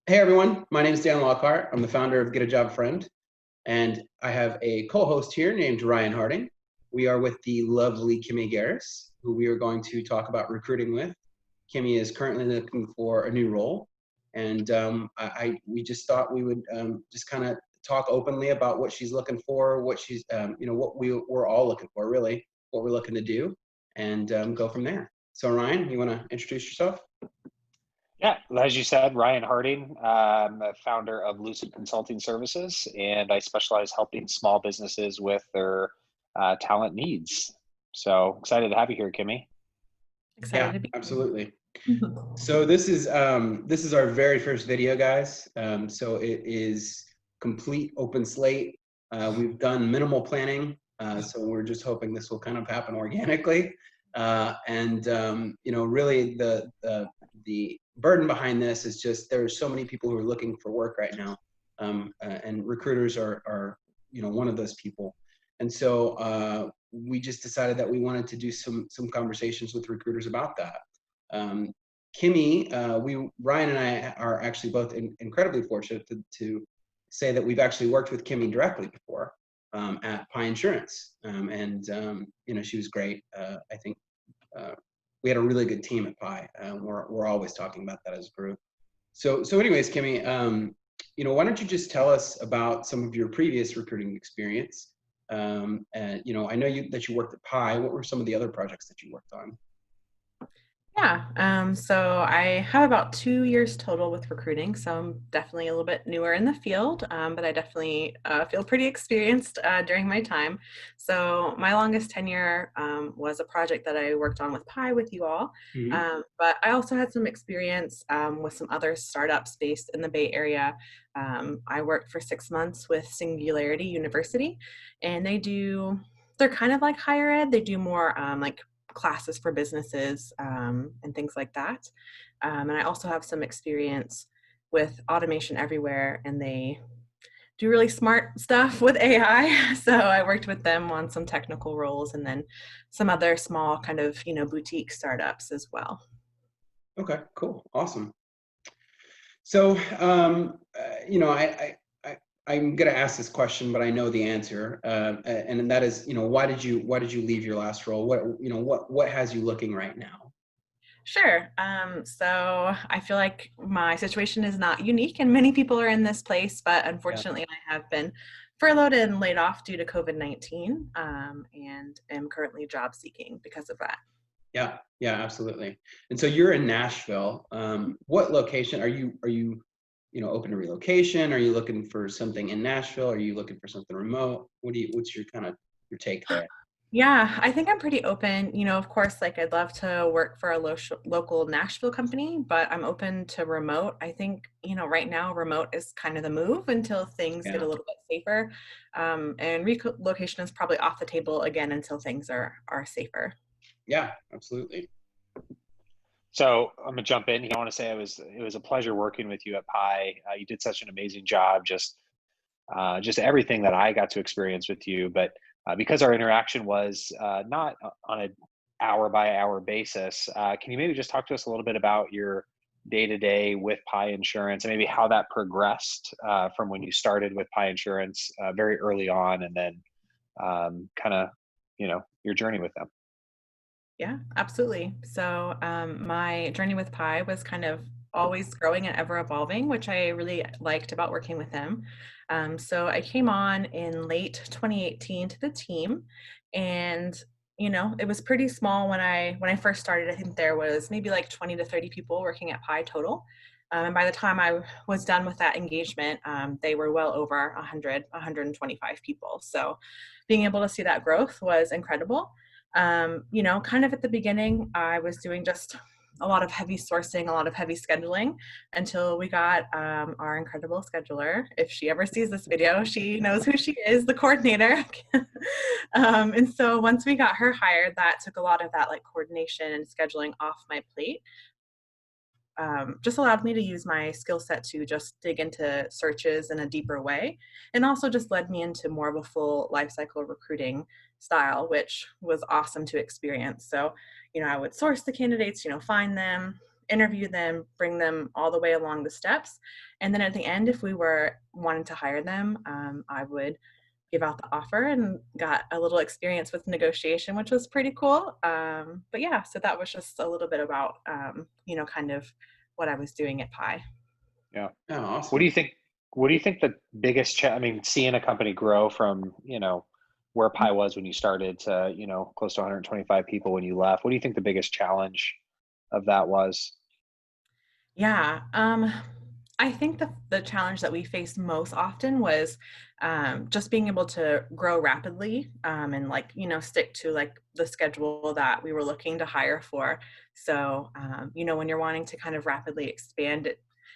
Hey everyone, my name is Dan Lockhart. I'm the founder of Get a Job Friend, and I have a co-host here named Ryan Harding. We are with the lovely Kimmy Garris, who we are going to talk about recruiting with. Kimmy is currently looking for a new role, and we just thought we would just kind of talk openly about what she's looking for, what she's what we're all looking for, really, what we're looking to do, and go from there. So Ryan, you want to introduce yourself? Yeah, as you said, Ryan Harding, I'm a founder of Lucid Consulting Services, and I specialize helping small businesses with their talent needs. So excited to have you here, Kimmy. Excited Yeah, to be absolutely. here. So this is our very first video, guys. So it is complete open slate. We've done minimal planning, so we're just hoping this will kind of happen organically. Really the burden behind this is just there are so many people who are looking for work right now, and recruiters are one of those people. And so we just decided that we wanted to do some conversations with recruiters about that. Kimmy, Ryan and I are actually both incredibly fortunate to say that we've actually worked with Kimmy directly before at Pi Insurance, she was great. I think we had a really good team at Pi. We're always talking about that as a group. So anyways, Kimmy, why don't you just tell us about some of your previous recruiting experience? And I know that you worked at Pi. What were some of the other projects that you worked on? Yeah, so I have about 2 years total with recruiting, so I'm definitely a little bit newer in the field, but I definitely feel pretty experienced during my time. So my longest tenure was a project that I worked on with Pi with you all, Mhm. but I also had some experience with some other startups based in the Bay Area. I worked for 6 months with Singularity University, and they're kind of like higher ed. They do more like classes for businesses and things like that. And I also have some experience with Automation Everywhere, and they do really smart stuff with AI. So I worked with them on some technical roles and then some other small kind of, boutique startups as well. Okay, cool, awesome. So, I'm going to ask this question, but I know the answer, and that is, why did you leave your last role? What has you looking right now? Sure. So I feel like my situation is not unique, and many people are in this place, but Yeah. unfortunately, I have been furloughed and laid off due to COVID-19, and am currently job seeking because of that. Yeah, yeah, absolutely. And so you're in Nashville. What location open to relocation? Are you looking for something in Nashville? Are you looking for something remote? What's your kind of your take there? Yeah, I think I'm pretty open. Of course, like I'd love to work for a local Nashville company, but I'm open to remote. I think, right now remote is kind of the move until things get Yeah, a little bit safer. And relocation is probably off the table again until things are safer. yeah, absolutely. So I'm gonna jump in here. I want to say it was a pleasure working with you at Pi. You did such an amazing job, just everything that I got to experience with you. But because our interaction was not on an hour by hour basis, can you maybe just talk to us a little bit about your day to day with Pi Insurance and maybe how that progressed from when you started with Pi Insurance very early on, and then kind of your journey with them? Yeah, absolutely. So my journey with Pi was kind of always growing and ever evolving, which I really liked about working with him. So I came on in late 2018 to the team, and it was pretty small when I first started. I think there was maybe like 20 to 30 people working at Pi total. And by the time I was done with that engagement, they were well over 100, 125 people. So being able to see that growth was incredible. Kind of at the beginning, I was doing just a lot of heavy sourcing, a lot of heavy scheduling until we got our incredible scheduler. If she ever sees this video, she knows who she is, the coordinator. And so once we got her hired, that took a lot of that like coordination and scheduling off my plate. Just allowed me to use my skill set to just dig into searches in a deeper way, and also just led me into more of a full life cycle recruiting style, which was awesome to experience. So, I would source the candidates, find them, interview them, bring them all the way along the steps. And then at the end, if we were wanting to hire them, I would give out the offer, and got a little experience with negotiation, which was pretty cool. But yeah, so that was just a little bit about, kind of what I was doing at Pi. Yeah. Oh, awesome. What do you think? What do you think the biggest I mean, seeing a company grow from, where Pi was when you started to, close to 125 people when you left. What do you think the biggest challenge of that was? Yeah, I think the challenge that we faced most often was just being able to grow rapidly, and stick to like the schedule that we were looking to hire for. So when you're wanting to kind of rapidly expand,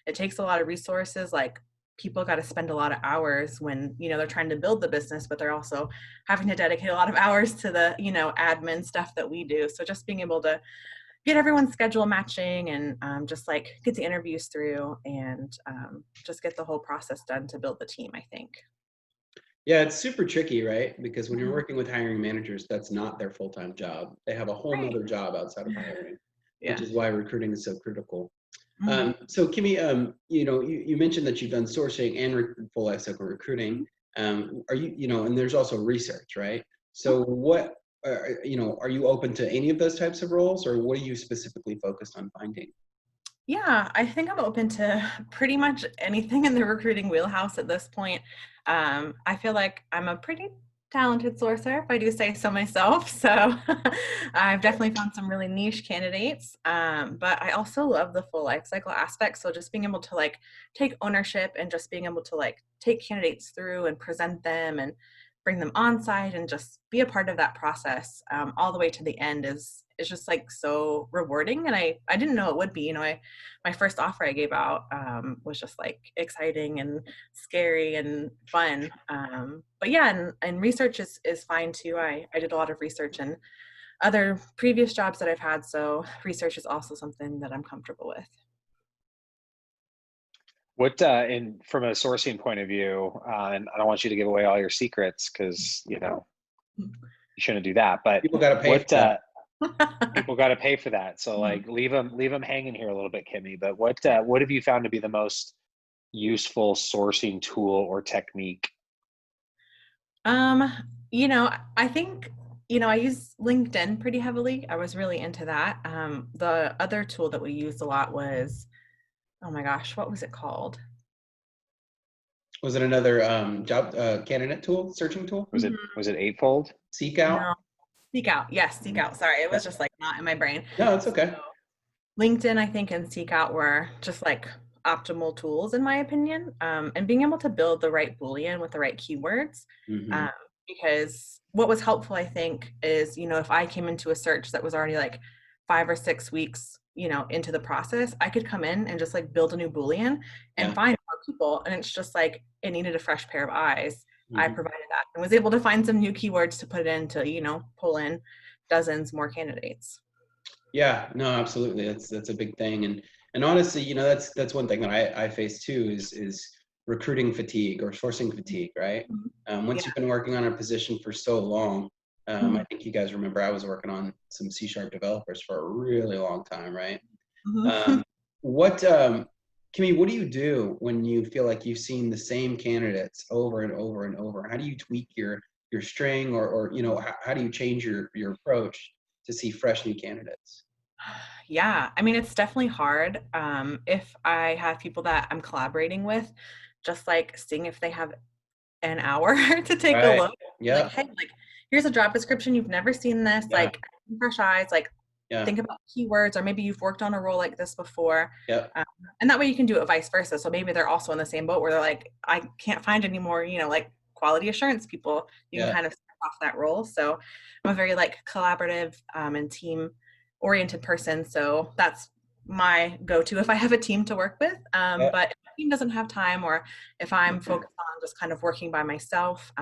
it takes a lot of resources. Like, people got to spend a lot of hours when they're trying to build the business, but they're also having to dedicate a lot of hours to the admin stuff that we do. So just being able to get everyone's schedule matching, and just like get the interviews through, and just get the whole process done to build the team, I think. Yeah, it's super tricky, right? Because when you're Mhm. working with hiring managers, that's not their full-time job. They have a whole Right. nother job outside of hiring, which Yeah. is why recruiting is so critical. Mhm. So Kimmy, you mentioned that you've done sourcing and full life cycle recruiting. Are and there's also research, right? So what, are you open to any of those types of roles, or what are you specifically focused on finding? Yeah, I think I'm open to pretty much anything in the recruiting wheelhouse at this point. I feel like I'm a pretty talented sourcer, if I do say so myself. So I've definitely found some really niche candidates. But I also love the full life cycle aspect. So just being able to like take ownership, and just being able to like take candidates through and present them and bring them on site, and just be a part of that process, all the way to the end is just like so rewarding. And I didn't know it would be. My first offer I gave out, was just like exciting and scary and fun. But yeah, and research is fine too. I did a lot of research in other previous jobs that I've had, so research is also something that I'm comfortable with. What, in from a sourcing point of view, and I don't want you to give away all your secrets because you shouldn't do that. But People got to pay for what, that. people got to pay for that. So Mhm. like leave them hanging here a little bit, Kimmy. But what have you found to be the most useful sourcing tool or technique? Um, I think, I use LinkedIn pretty heavily. I was really into that. The other tool that we used a lot was, oh my gosh, what was it called? Was it another job candidate tool, searching tool? Was it Mhm. was it Eightfold? Seek out? No, Seek Out. Yes, Seek Mm. Out. Sorry, it Yeah. was just like not in my brain. No, it's So okay. LinkedIn, I think, and Seek Out were just like optimal tools in my opinion. And being able to build the right Boolean with the right keywords. Hmm. Um, because what was helpful, I think, is, if I came into a search that was already like 5 or 6 weeks, into the process, I could come in and just like build a new Boolean and Yeah. find more people. And it's just like it needed a fresh pair of eyes. I Hmm. provided that and was able to find some new keywords to put in to, pull in dozens more candidates. Yeah, no, absolutely. That's a big thing. And honestly, that's one thing that I face too is recruiting fatigue or sourcing fatigue, right? Mhm. Once Yeah. you've been working on a position for so long, I Mhm. think you guys remember I was working on some C# developers for a really long time, right? Mhm. Um, what, Kimmy, what do you do when you feel like you've seen the same candidates over and over and over? How do you tweak your string, or how do you change your approach to see fresh new candidates? Yeah, I mean, it's definitely hard. If I have people that I'm collaborating with, just like seeing if they have an hour to take a Right. look. Like, Yep. hey, like, here's a job description. You've never seen this. Yeah. Like, fresh eyes. Like, Yeah. think about keywords, or maybe you've worked on a role like this before. Yep. Um, and that way you can do it vice versa. So maybe they're also in the same boat where they're like, I can't find any more, like quality assurance people. You can Yeah. kind of step off that role. So I'm a very like collaborative, and team oriented person. So that's my go-to if I have a team to work with. Yep. But if the team doesn't have time, or if I'm focused on just kind of working by myself,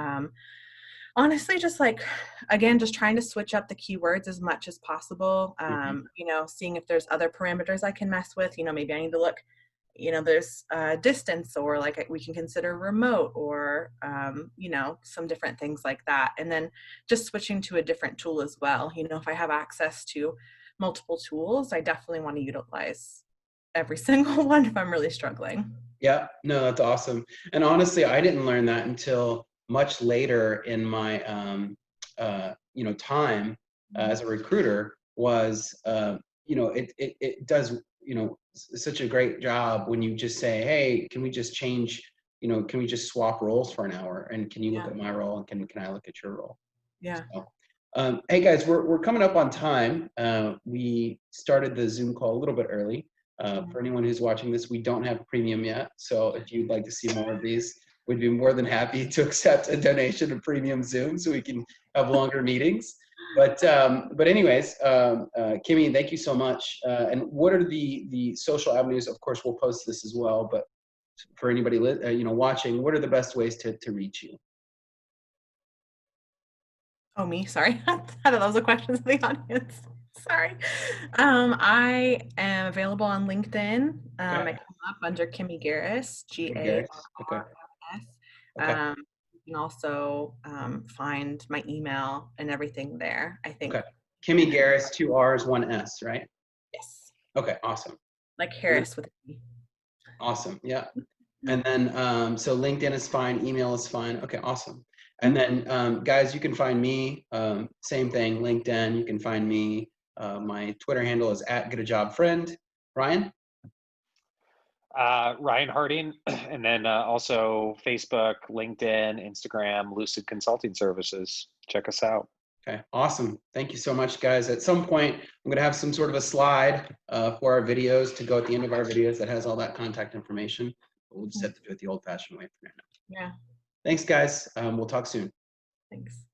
honestly, just like, again, just trying to switch up the keywords as much as possible. Mhm. Seeing if there's other parameters I can mess with. Maybe I need to look, there's distance, or like we can consider remote, or some different things like that. And then just switching to a different tool as well. If I have access to multiple tools, I definitely want to utilize every single one if I'm really struggling. Yeah, no, that's awesome. And honestly, I didn't learn that until much later in my time as a recruiter. Was it does such a great job when you just say, hey, can we just change, can we just swap roles for an hour, and can you look Yeah. at my role, and can I look at your role? Yeah. So, hey guys, we're coming up on time. We started the Zoom call a little bit early. For anyone who's watching this, we don't have premium yet. So if you'd like to see more of these, we'd be more than happy to accept a donation of premium Zoom so we can have longer meetings. But anyways, Kimmy, thank you so much. And what are the social avenues? Of course, we'll post this as well. But for anybody watching, what are the best ways to reach you? Oh, me? Sorry. I thought that was a question to the audience. Sorry. I am available on LinkedIn. I come up under Kimmy Garris, Garris. Okay. Garris. Okay. You can also find my email and everything there, I think. Okay. Kimmy Garris, 2 R's, 1 S, right? Yes. Okay, awesome. Like Harris with a E. Awesome, yeah. And then, so LinkedIn is fine, email is fine. Okay, awesome. And then, guys, you can find me, same thing, LinkedIn. You can find me. My Twitter handle is @getajobfriend. Ryan? Ryan Harding, and then also Facebook, LinkedIn, Instagram, Lucid Consulting Services. Check us out. Okay, awesome. Thank you so much, guys. At some point, I'm going to have some sort of a slide for our videos to go at the end of our videos that has all that contact information. But we'll just have to do it the old-fashioned way for now. Yeah. Thanks, guys. We'll talk soon. Thanks.